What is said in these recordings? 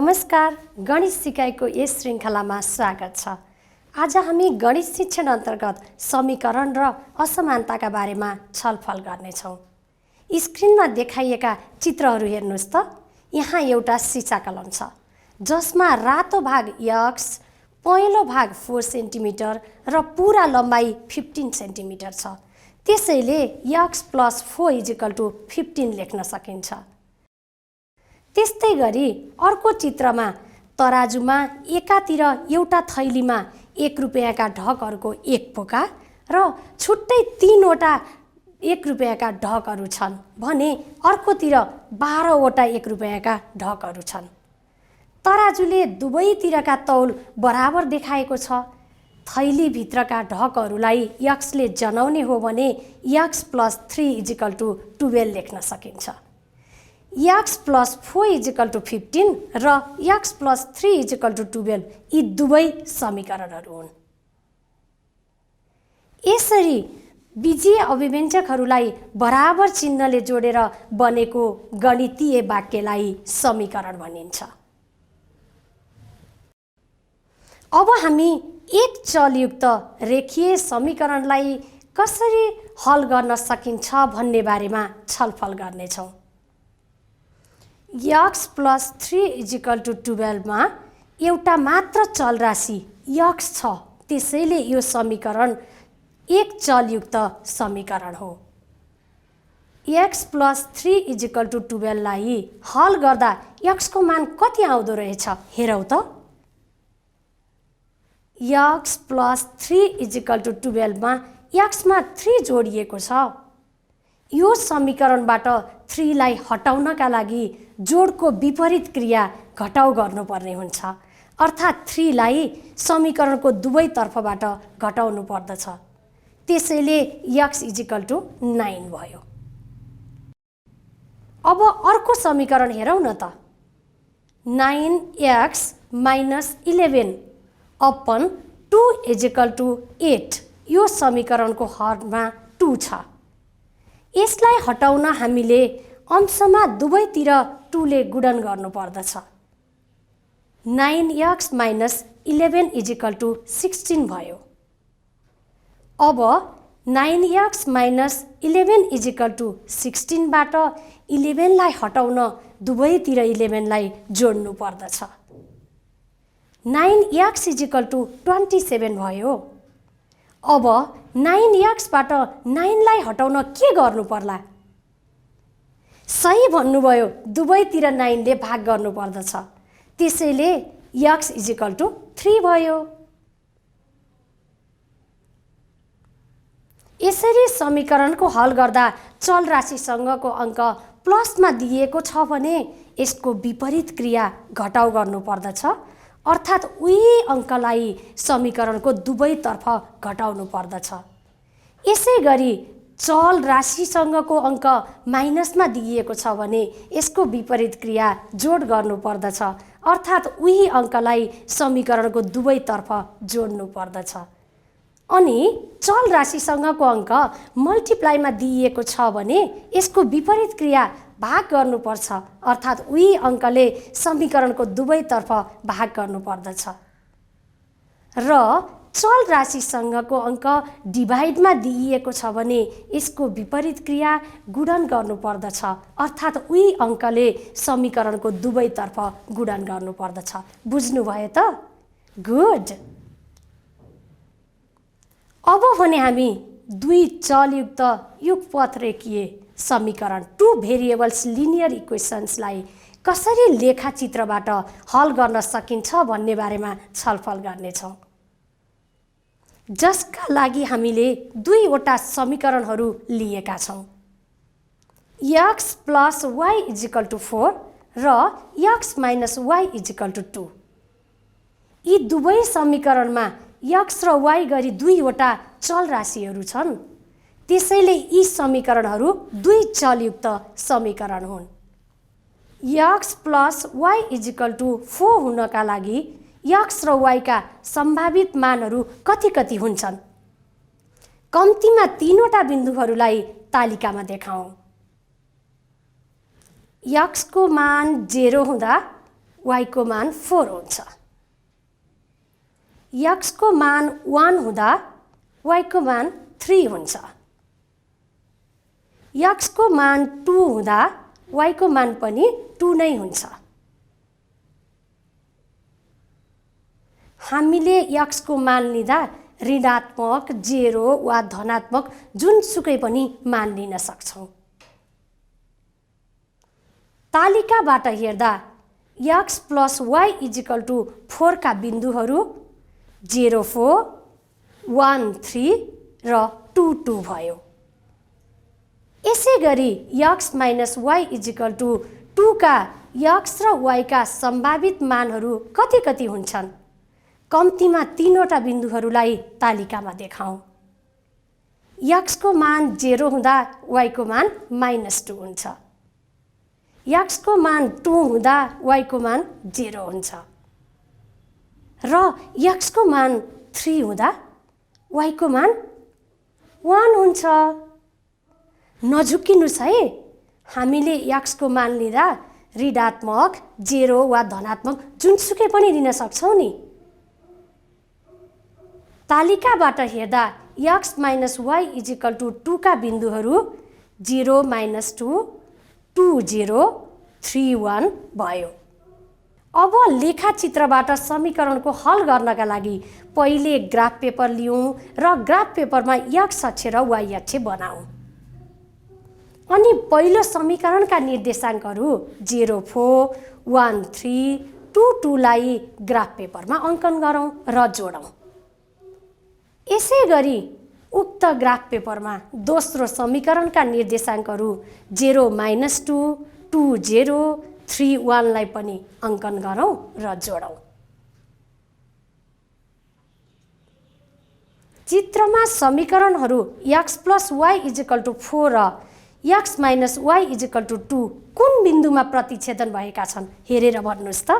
नमस्कार, गणित सिकाइको यस श्रृङ्खलामा स्वागत छ। आज हामी गणित शिक्षण अन्तर्गत समीकरण र असमानताका बारेमा छलफल गर्नेछौँ। स्क्रिनमा देखाइएका चित्रहरू हेर्नुहोस् त। यहाँ एउटा सिसाकलम छ जसमा रातो भाग x, पहेँलो भाग 4 सेन्टिमिटर र पूरा लम्बाइ 15 सेन्टिमिटर छ। त्यसैले x + 4 = 15 लेख्न सकिन्छ। त्यस्तै गरी अर्को चित्रमा तराजुमा एकातिर एउटा थैलीमा 1 रुपैयाँका ढकहरूको एक पोका र छुट्टै 3 वटा 1 रुपैयाँका ढकहरू छन् भने अर्कोतिर 12 वटा 1 रुपैयाँका ढकहरू छन्। तराजुले दुवैतिरका तौल बराबर देखाएको छ। थैलीभित्रका ढकहरूलाई x ले जनाउने हो भने x + 3 = 12 लेख्न सकिन्छ। x + 4 = 15 र x + 3 = 12 यी दुवै समीकरणहरू हुन्। यसरी बीजीय अभिव्यञ्जकहरूलाई बराबर चिन्हले जोडेर बनेको गणितीय वाक्यलाई समीकरण भनिन्छ। अब हामी एक चलयुक्त रेखीय समीकरणलाई कसरी हल गर्न सकिन्छ भन्ने बारेमा छलफल गर्नेछौँ। x + 3 = 12 मा एउटा मात्र चल राशि x छ। त्यसैले यो समीकरण एक चलयुक्त समीकरण हो। x + 3 = 12 लाई हल गर्दा x को मान कति आउँदो रहेछ हेरौँ त। x + 3 = 12 मा x मा 3 जोडिएको छ। यो समीकरणबाट 3 लाई हटाउनका लागि जोडको विपरीत क्रिया घटाउ गर्नुपर्ने हुन्छ। अर्थात् 3 लाई समीकरणको दुवै तर्फबाट घटाउनु पर्दछ। त्यसैले x = 9 भयो। अब अर्को समीकरण हेरौँ न त। 9x - 11 अपन 2 = 8 यो समीकरणको हरमा 2 छ। यसलाई हटाउन हामीले अंशमा दुवैतिर 2 ले गुणन गर्नुपर्दछ। 9x - 11 = 16 भयो। अब 9x - 11 = 16 बाट 11 लाई हटाउन दुवैतिर 11 लाई जोड्नु पर्दछ। 9x = 27 भयो। अब 9x बाट 9 लाई हटाउन के गर्नु पर्ला? सही भन्नुभयो, दुवैतिर 9 ले भाग गर्नु पर्दछ। त्यसैले x = 3 भयो। यसरी समीकरणको हल गर्दा चल राशिसँगको अङ्क प्लसमा दिएको छ भने यसको विपरीत क्रिया घटाउ गर्नु पर्दछ। अर्थात् उही अङ्कलाई समीकरणको दुवैतर्फ घटाउनु पर्दछ। यसै गरी चल राशिसँगको अङ्क माइनसमा दिएको छ भने यसको विपरीत क्रिया जोड गर्नु पर्दछ। अर्थात् उही अङ्कलाई समीकरणको दुवैतर्फ जोड्नु पर्दछ। अनि चल राशिसँगको अङ्क मल्टिप्लाईमा दिएको छ भने यसको विपरीत क्रिया भाग गर्नुपर्छ। अर्थात् उही अङ्कले समीकरणको दुवैतर्फ भाग गर्नुपर्दछ। र चल राशिसँगको अङ्क डिभाइडमा दिएको छ भने यसको विपरीत क्रिया गुणन गर्नुपर्दछ। अर्थात् उही अङ्कले समीकरणको दुवैतर्फ गुणन गर्नुपर्दछ। बुझ्नुभयो त? गुड। अब भने हामी दुई चलयुक्त युगपथ रेखीय समीकरण 2 भेरिएबल्स लिनियर इक्वेसन्सलाई कसरी लेखाचित्रबाट हल गर्न सकिन्छ भन्ने बारेमा छलफल गर्नेछौँ। जसका लागि हामीले 2 वटा समीकरणहरू लिएका छौँ। x + y = 4 र x - y = 2। यी दुवै समीकरणमा x र y गरी 2 वटा चल राशिहरू छन्। त्यसैले यी समीकरणहरू 2 चलयुक्त समीकरण हुन्। x + y = 4 हुनका लागि x र y का सम्भावित मानहरू कति हुन्छन्? कम्तीमा 3 वटा बिन्दुहरूलाई तालिकामा देखाउँ। x को मान 0 हुँदा y को मान 4 हुन्छ। x को मान 1 हुँदा y को मान 3 हुन्छ। x को मान 2 हुँदा y को मान पनि 2 नै हुन्छ। हामीले x को मान लिँदा ऋणात्मक, 0 वा धनात्मक जुनसुकै पनि मान लिन सक्छौं। तालिकाबाट हेर्दा x + y = 4 का बिन्दुहरू 0, 4, 1, 3 र 2, 2 भयो। यसैगरी x - y = 2 का x र y का सम्भावित मानहरू कति हुन्छन्? कम्तीमा 3 वटा बिन्दुहरूलाई तालिकामा देखाउँ। x को मान 0 हुँदा y को मान -2 हुन्छ। x को मान 2 हुँदा y को मान 0 हुन्छ र x को मान 3 हुँदा y को मान 1 हुन्छ। नझुक्किनुस् है, हामीले x को मान लिँदा ऋणात्मक, 0 वा धनात्मक जुनसुकै पनि लिन सक्छौं नि। तालिकाबाट हेर्दा x - y = 2 का बिन्दुहरू 0, -2, 2, 0, 3, 1 भयो। अब लेखाचित्रबाट समीकरणको हल गर्नका लागि पहिले ग्राफ पेपर लियौं र ग्राफ पेपरमा x अक्ष र y अक्ष बनाऊं। अनि पहिलो समीकरणका निर्देशाङ्कहरू 0, 4, 1, 3, 2, 2 लाई ग्राफ पेपरमा अङ्कन गरौं र जोडौं। यसैगरी उक्त ग्राफ पेपरमा दोस्रो समीकरणका निर्देशाङ्कहरू 0, -2, 2, 0, 3, 1 लाई पनि अङ्कन गरौं र जोडौं। चित्रमा समीकरणहरू x + y = 4 र x - y = 2 कुन बिन्दुमा प्रतिच्छेदन भएका छन् हेरेर भन्नुस् त।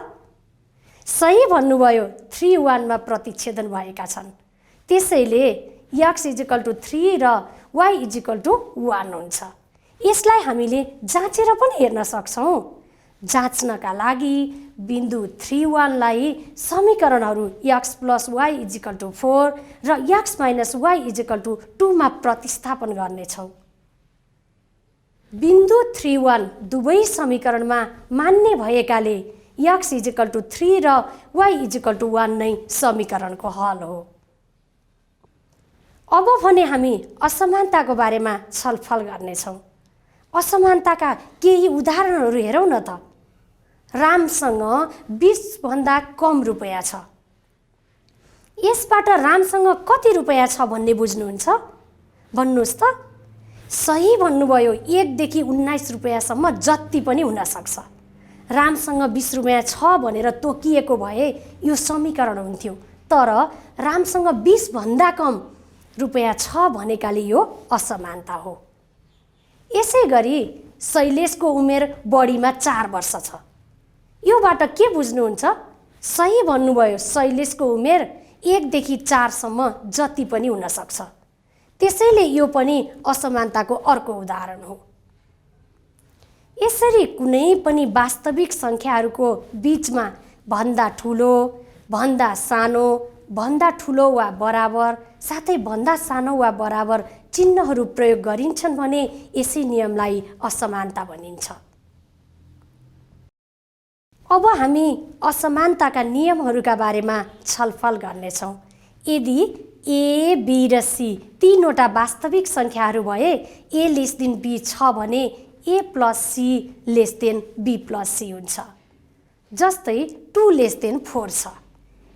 सही भन्नुभयो, 3, 1 मा प्रतिच्छेदन भएका छन्। त्यसैले x = 3 र y = 1 हुन्छ। यसलाई हामीले जाँचेर पनि हेर्न सक्छौं। जाँच्नका लागि बिन्दु 3, 1 लाई समीकरणहरू x + y = 4 र x - y = 2 मा प्रतिस्थापन गर्नेछौं। बिन्दु 3, 1 दुवै समीकरणमा मान्य भएकाले x = 3 र y = 1 नै समीकरणको हल हो। अब भने हामी असमानताको बारेमा छलफल गर्नेछौं। असमानताका केही उदाहरणहरू हेरौं न त। रामसँग 20 भन्दा कम रुपैयाँ छ। यसबाट रामसँग कति रुपैयाँ छ भन्ने बुझ्नुहुन्छ? भन्नुस् त। सही भन्नुभयो, 1 देखि 19 रुपैयाँसम्म जति पनि हुन सक्छ। रामसँग 20 रुपैयाँ छ भनेर तोकिएको भए यो समीकरण हुन्थ्यो, तर रामसँग 20 भन्दा कम रुपैयाँ छ भनेकाले यो असमानता हो। यसैगरी शैलेशको उमेर बढीमा 4 वर्ष छ। योबाट के बुझ्नुहुन्छ? सही भन्नुभयो, शैलेशको उमेर 1 देखि 4 सम्म जति पनि हुन सक्छ। त्यसैले यो पनि असमानताको अर्को उदाहरण हो। यसरी कुनै पनि वास्तविक संख्याहरूको बीचमा भन्दा ठूलो, भन्दा सानो, भन्दा ठूलो वा बराबर, साथै भन्दा सानो वा बराबर चिन्हहरू प्रयोग गरिन्छन् भने यसै नियमलाई असमानता भनिन्छ। अब हामी असमानताका नियमहरूका बारेमा छलफल गर्नेछौं। यदि a, b र c 3 वटा वास्तविक संख्याहरू भए a b छ भने a + c b + c हुन्छ। जस्तै 2 4 छ।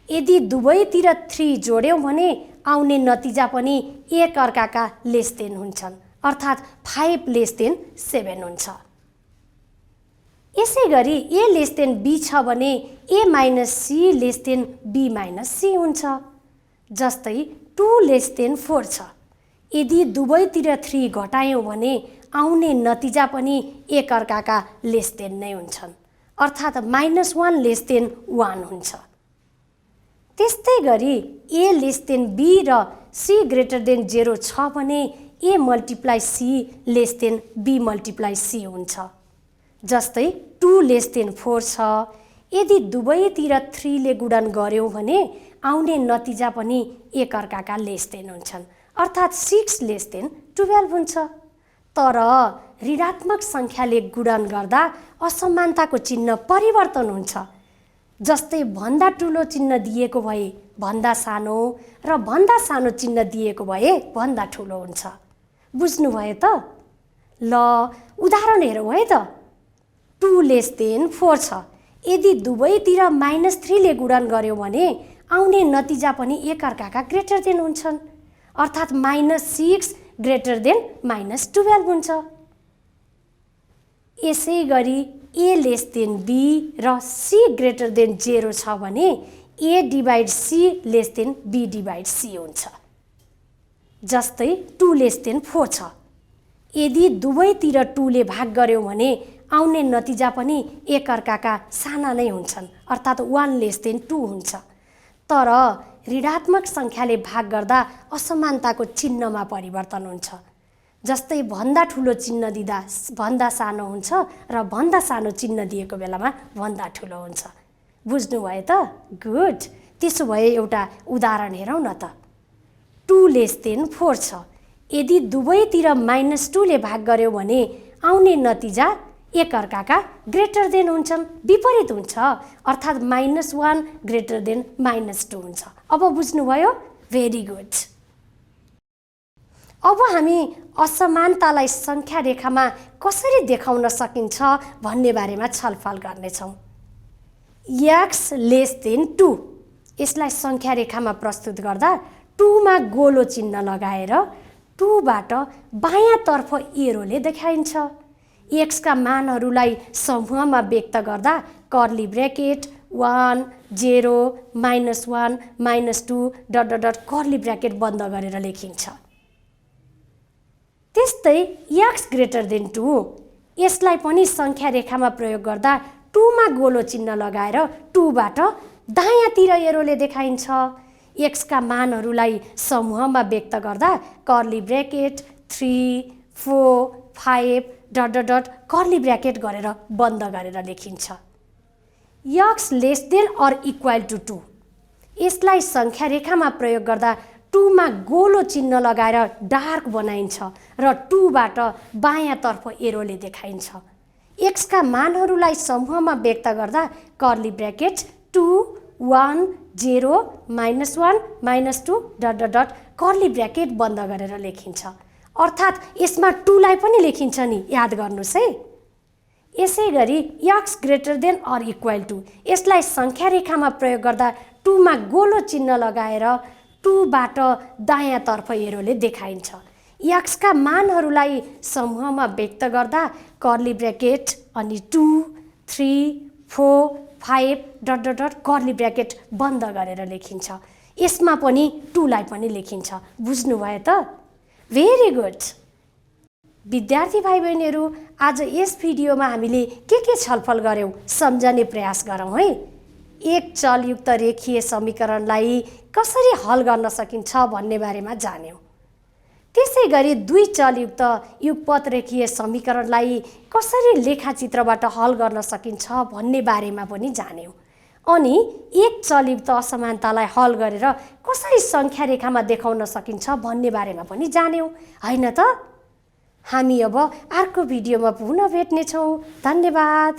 यदि दुवैतिर 3 जोड्यौं भने आउने नतिजा पनि एक अर्काका लेसदेन हुन्छन्, अर्थात् 5 7 हुन्छ। यसैगरी a b छ भने a - c b - c हुन्छ। जस्तै 2 4 छ। यदि दुवैतिर 3 घटायौं भने आउने नतिजा पनि एक अर्काका लेसदेन नै हुन्छन्, अर्थात् -1 1 हुन्छ। त्यस्तै गरी a b र c 0 छ भने a × c b × c हुन्छ। जस्तै 2 4 छ। यदि दुवैतिर 3 ले गुणन गर्यौँ भने आउने नतिजा पनि एकअर्काका लेस देन हुन्छन्, अर्थात् 6 लेस देन 12 हुन्छ। तर ऋणात्मक सङ्ख्याले गुणन गर्दा असमानताको चिन्ह परिवर्तन हुन्छ। जस्तै भन्दा ठुलो चिन्ह दिएको भए भन्दा सानो र भन्दा सानो चिन्ह दिएको भए भन्दा ठुलो हुन्छ। बुझ्नुभयो त? ल उदाहरण हेरौँ है त। 2 लेस देन 4 छ। यदि दुवैतिर -3 ले गुणन गर्यौँ भने आउने नतिजा पनि एकअर्काका ग्रेटर देन हुन्छन्, अर्थात् -6 ग्रेटर देन -12 हुन्छ। यसै गरी a लेस देन b र c ग्रेटर देन 0 छ भने a divide c less than b divide c हुन्छ। जस्तै 2 लेस देन 4 छ। यदि दुवैतिर 2 ले भाग गर्यौँ भने आउने नतिजा पनि एकअर्काका साना नै हुन्छन्, अर्थात् 1 लेस देन 2 हुन्छ। तर ऋणात्मक सङ्ख्याले भाग गर्दा असमानताको चिन्हमा परिवर्तन हुन्छ। जस्तै भन्दा ठुलो चिन्ह दिँदा भन्दा सानो हुन्छ र भन्दा सानो चिन्ह दिएको बेलामा भन्दा ठुलो हुन्छ। बुझ्नुभयो त? गुड। त्यसो भए एउटा उदाहरण हेरौँ न त। 2 लेस देन 4 छ। यदि दुवैतिर -2 ले भाग गर्यौँ भने आउने नतिजा एकअर्काका ग्रेटर देन हुन्छन्, विपरीत हुन्छ, अर्थात् -1 ग्रेटर देन -2 हुन्छ। अब बुझ्नुभयो? Very good. अब हामी असमानतालाई सङ्ख्या रेखामा कसरी देखाउन सकिन्छ भन्ने बारेमा छलफल गर्नेछौँ। x लेस देन 2, यसलाई सङ्ख्या रेखामा प्रस्तुत गर्दा 2 मा गोलो चिन्ह लगाएर 2 बाट बायाँतर्फ एरोले देखाइन्छ। x का मानहरूलाई समूहमा व्यक्त गर्दा curly bracket 1 0 -1 -2 dot dot dot curly bracket बन्द गरेर लेखिन्छ। त्यस्तै x ग्रेटर देन 2, यसलाई पनि सङ्ख्या रेखामा प्रयोग गर्दा 2 मा गोलो चिन्ह लगाएर 2 बाट दायाँतिर एरोले देखाइन्छ। x का मानहरूलाई समूहमा व्यक्त गर्दा curly bracket 3 4 5 dot dot dot curly bracket गरेर बन्द गरेर लेखिन्छ। x less than or equal to 2, यसलाई सङ्ख्या रेखामा प्रयोग गर्दा 2 मा गोलो चिन्ह लगाएर डार्क बनाइन्छ र 2 बाट बायाँतर्फ एरोले देखाइन्छ। x का मानहरूलाई समूहमा व्यक्त गर्दा curly bracket 2 1 0 -1 -2 dot dot dot curly bracket बन्द गरेर लेखिन्छ। अर्थात् यसमा 2 लाई पनि लेखिन्छ नि, याद गर्नुहोस् है। यसै गरी x greater than or equal to, यसलाई सङ्ख्या रेखामा प्रयोग गर्दा 2 मा गोलो चिन्ह लगाएर 2 बाट दायाँतर्फ एरोले देखाइन्छ। x का मानहरूलाई समूहमा व्यक्त गर्दा कर्ली ब्र्याकेट अनि 2 3 4 5 dot dot dot curly bracket बन्द गरेर लेखिन्छ। यसमा पनि 2 लाई पनि लेखिन्छ। बुझ्नुभयो त? Very good. विद्यार्थी भाइ बहिनीहरू, आज यस भिडियोमा हामीले के छलफल गऱ्यौँ सम्झने प्रयास गरौँ है। एक चलयुक्त रेखीय समीकरणलाई कसरी हल गर्न सकिन्छ भन्ने बारेमा जान्यौँ। त्यसै गरी 2 चलयुक्त युगपत रेखीय समीकरणलाई कसरी लेखाचित्रबाट हल गर्न सकिन्छ भन्ने बारेमा पनि जान्यौँ। अनि एक चलयुक्त असमानतालाई हल गरेर कसरी सङ्ख्या रेखामा देखाउन सकिन्छ भन्ने बारेमा पनि जान्यौँ, होइन त? हामी अब अर्को भिडियोमा पुनः भेट्नेछौँ। धन्यवाद।